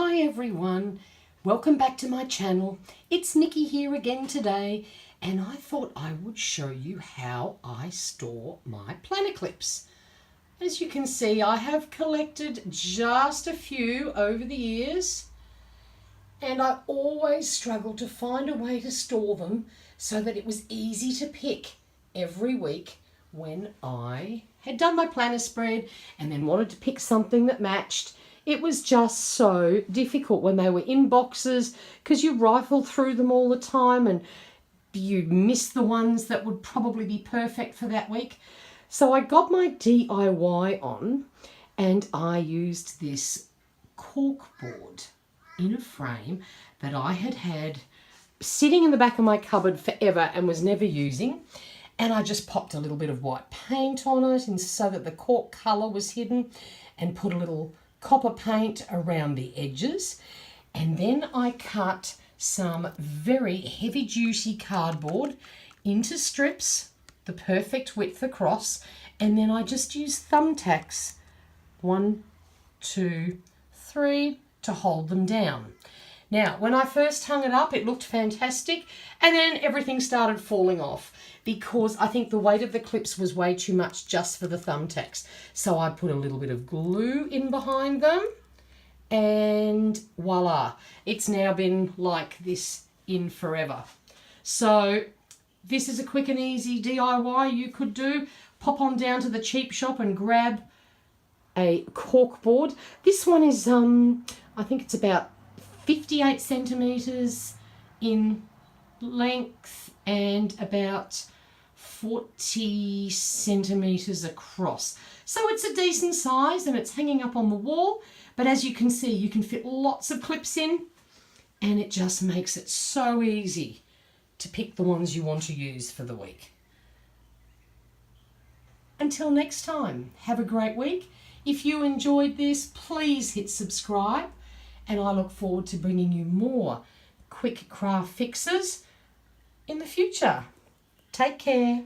Hi everyone, welcome back to my channel. It's Nikki here again today, and I thought I would show you how I store my planner clips. As you can see, I have collected just a few over the years, and I always struggled to find a way to store them so that it was easy to pick every week when I had done my planner spread and then wanted to pick something that matched. It was just so difficult when they were in boxes because you rifle through them all the time and you miss the ones that would probably be perfect for that week. So I got my DIY on and I used this cork board in a frame that I had had sitting in the back of my cupboard forever and was never using. And I just popped a little bit of white paint on it and so that the cork colour was hidden, and put a little copper paint around the edges. And then I cut some very heavy duty cardboard into strips, the perfect width across, and then I just used thumbtacks, 1, 2, 3, to hold them down. Now, when I first hung it up, it looked fantastic, and then everything started falling off because I think the weight of the clips was way too much just for the thumbtacks. So I put a little bit of glue in behind them, and voila, it's now been like this in forever. So this is a quick and easy DIY you could do. Pop on down to the cheap shop and grab a cork board. This one is, I think it's about 58 centimetres in length and about 40 centimetres across. So it's a decent size and it's hanging up on the wall. But as you can see, you can fit lots of clips in, and it just makes it so easy to pick the ones you want to use for the week. Until next time, have a great week. If you enjoyed this, please hit subscribe. And I look forward to bringing you more quick craft fixes in the future. Take care.